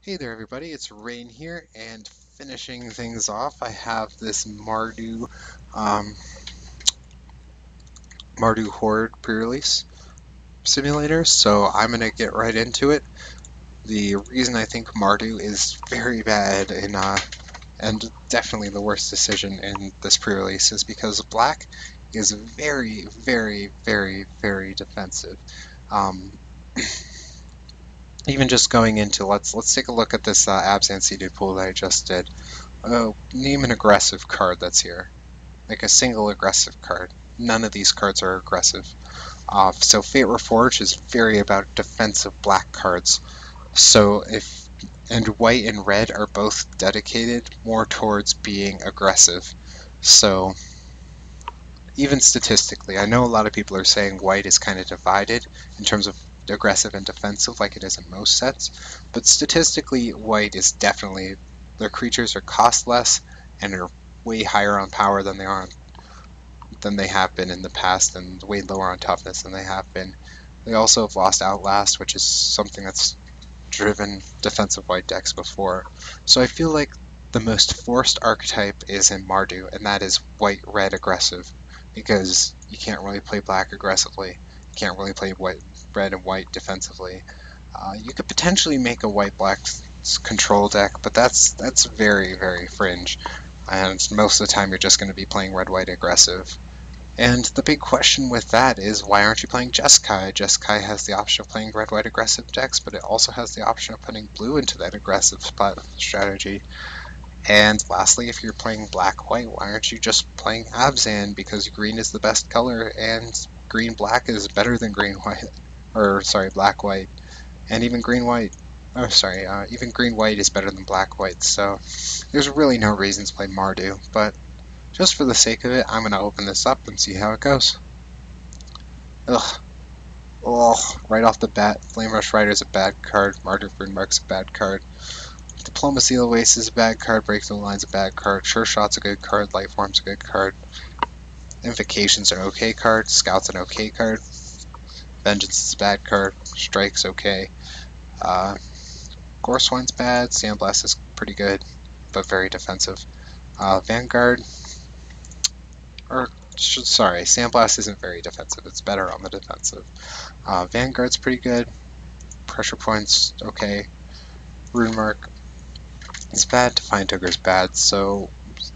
Hey there everybody, it's Rain here, and finishing things off, I have this um, Mardu Horde pre-release simulator, so I'm going to get right into it. The reason I think Mardu is very bad and definitely the worst decision in this pre-release is because black is very, very, very, very defensive. Um, Even just going into, let's take a look at this Abzan seeded pool that I just did. Oh, name an aggressive card that's here. Like a single aggressive card. None of these cards are aggressive. So Fate Reforged is very about defensive black cards. And white and red are both dedicated more towards being aggressive. So even statistically, I know a lot of people are saying white is kind of divided in terms of aggressive and defensive like it is in most sets, but statistically white is definitely, their creatures are cost less and are way higher on power than they have been in the past, and way lower on toughness than they have been. They also have lost Outlast, which is something that's driven defensive white decks before. So I feel like the most forced archetype is in Mardu, and that is white-red aggressive, because you can't really play black aggressively. You can't really play red and white defensively. You could potentially make a white-black control deck, but that's very, very fringe. And most of the time you're just going to be playing red-white aggressive. And the big question with that is, why aren't you playing Jeskai? Jeskai has the option of playing red-white aggressive decks, but it also has the option of putting blue into that aggressive strategy. And lastly, if you're playing black-white, why aren't you just playing Abzan? Because green is the best color, and green-black is better than green-white. Or, sorry, black-white. And even green-white. Oh, sorry, even green-white is better than black-white, so there's really no reason to play Mardu, but just for the sake of it, I'm going to open this up and see how it goes. Ugh. Oh, right off the bat, Flame Rush Rider is a bad card, Mardu Mark's a bad card, Diplomacy of the Waste is a bad card, Break the Line's a bad card, Sure Shot's a good card, Light Form's a good card, Invocation's an okay card, Scout's an okay card, Vengeance is a bad card, Strike's okay, Goreswine's bad, Sandblast is pretty good, but very defensive. Vanguard, sorry, Sandblast isn't very defensive, it's better on the defensive. Vanguard's pretty good, Pressure Point's okay, Runemark is bad, Defiant Ogre's bad, so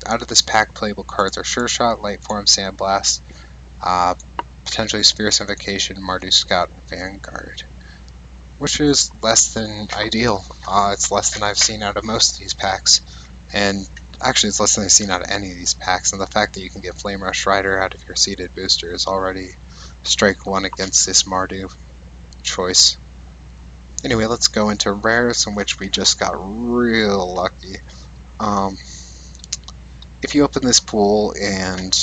out of this pack, playable cards are Sure Shot, Light Form, Sandblast, potentially Fierce Invocation, Mardu Scout, and Vanguard, which is less than ideal. It's less than I've seen out of most of these packs, and actually it's less than I've seen out of any of these packs, and the fact that you can get Flame Rush Rider out of your seeded booster is already strike one against this Mardu choice. Anyway, let's go into rares, in which we just got real lucky. If you open this pool and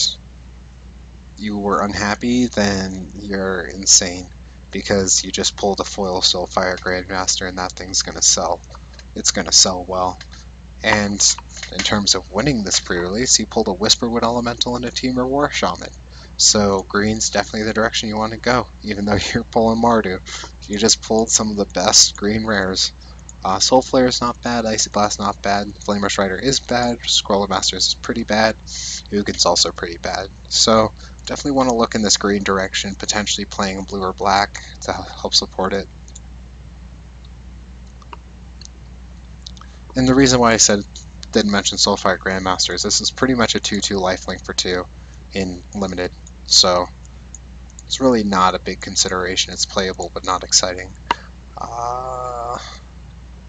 you were unhappy, then you're insane, because you just pulled a foil Soulfire Grandmaster and that thing's gonna sell. It's gonna sell well. And in terms of winning this pre-release, you pulled a Whisperwood Elemental and a Temur War Shaman. So green's definitely the direction you want to go, even though you're pulling Mardu. You just pulled some of the best green rares. Soul Flare is not bad, Icy Blast not bad, Flame Rush Rider is bad, Scroll of Masters is pretty bad, Hugin's also pretty bad. So definitely want to look in this green direction, potentially playing blue or black to help support it. And the reason why I didn't mention Soulfire Grandmasters, this is pretty much a 2/2 lifelink for 2 in limited, so it's really not a big consideration. It's playable but not exciting.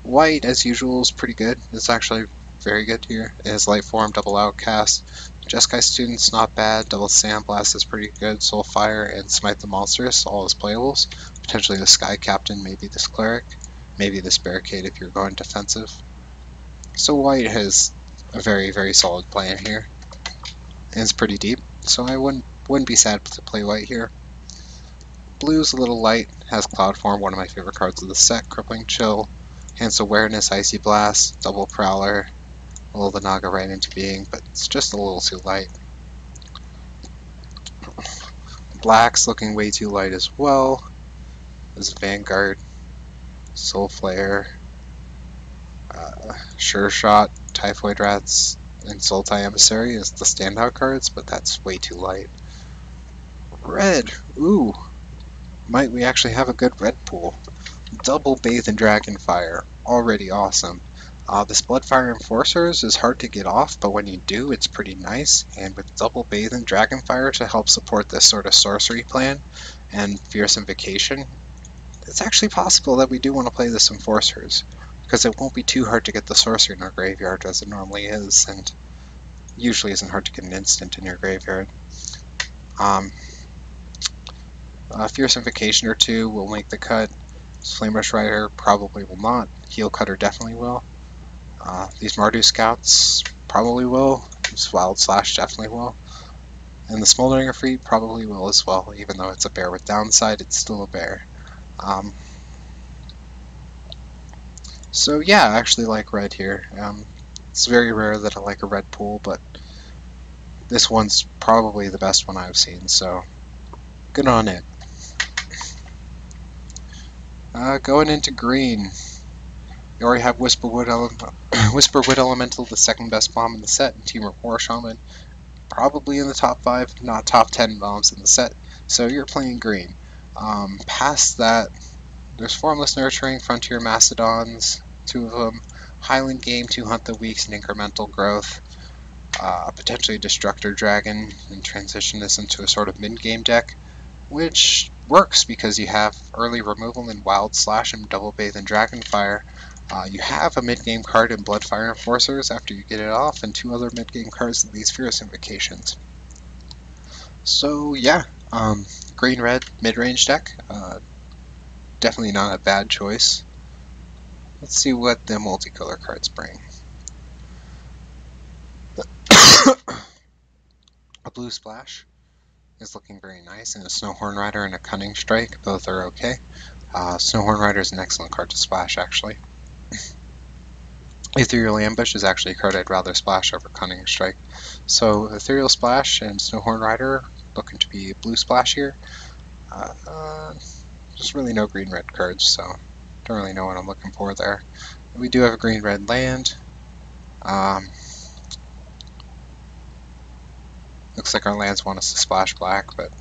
White, as usual, is pretty good. It's actually very good here. It has Light Form, Double Outcast. Jeskai Student's not bad. Double Sandblast is pretty good. Soulfire and Smite the Monstrous, all as playables. Potentially the Sky Captain, maybe this Cleric, maybe this Barricade if you're going defensive. So white has a very, very solid plan here. And it's pretty deep, so I wouldn't be sad to play white here. Blue's a little light, has Cloud Form, one of my favorite cards of the set, Crippling Chill, Enhanced Awareness, Icy Blast, Double Prowler, will the Naga right into being, but it's just a little too light. Black's looking way too light as well. There's Vanguard, Soul Flare, Sure Shot, Typhoid Rats, and Sultai Emissary as the standout cards, but that's way too light. Red! Ooh! Might we actually have a good red pool? Double Bathe in Dragonfire. Already awesome. This Bloodfire Enforcers is hard to get off, but when you do, it's pretty nice. And with Double Bathe in Dragonfire to help support this sort of sorcery plan and Fearsome Vacation, it's actually possible that we do want to play this Enforcers, because it won't be too hard to get the sorcery in our graveyard as it normally is, and usually isn't hard to get an instant in your graveyard. Fearsome Vacation or two will make the cut. Flame Rush Rider probably will not. Heel Cutter definitely will. These Mardu Scouts probably will. This Wild Slash definitely will. And the Smoldering Efreet probably will as well, even though it's a bear with downside, it's still a bear. So yeah, I actually like red here. It's very rare that I like a red pool, but this one's probably the best one I've seen, so good on it. Going into green, you already have Whisperwood Elemental, the second best bomb in the set, and Team War Shaman, probably in the top 5, if not top 10 bombs in the set, so you're playing green. Past that, there's Formless Nurturing, Frontier Mastodons, 2 of them, Highland Game to hunt the weaks and incremental growth, potentially Destructor Dragon, and transition this into a sort of mid-game deck, which works because you have early removal in Wild Slash and Double Bathe and Dragonfire. You have a mid-game card in Bloodfire Enforcers after you get it off, and 2 other mid-game cards in these Fierce Invocations. So yeah, green-red mid-range deck. Definitely not a bad choice. Let's see what the multicolor cards bring. A Blue Splash is looking very nice, and a Snowhorn Rider and a Cunning Strike, both are okay. Snowhorn Rider is an excellent card to splash, actually. Ethereal Ambush is actually a card I'd rather splash over Cunning Strike. So Ethereal Splash and Snowhorn Rider looking to be blue splash here. There's really no green-red cards, so don't really know what I'm looking for there. We do have a green-red land. Looks like our lands want us to splash black, but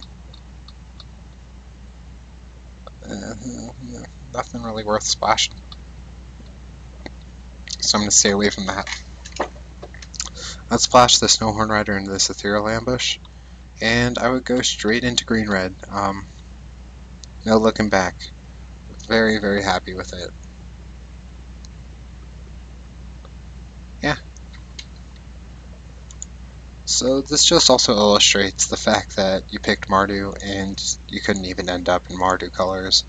nothing really worth splashing. So I'm going to stay away from that. Let's splash the Snowhorn Rider into this Ethereal Ambush, and I would go straight into green-red. No looking back. Very, very happy with it. Yeah. So this just also illustrates the fact that you picked Mardu and you couldn't even end up in Mardu colors.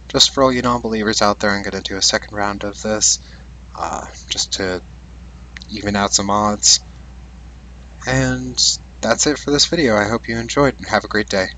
Just for all you non-believers out there, I'm going to do a second round of this, just to even out some odds. And that's it for this video. I hope you enjoyed, and have a great day.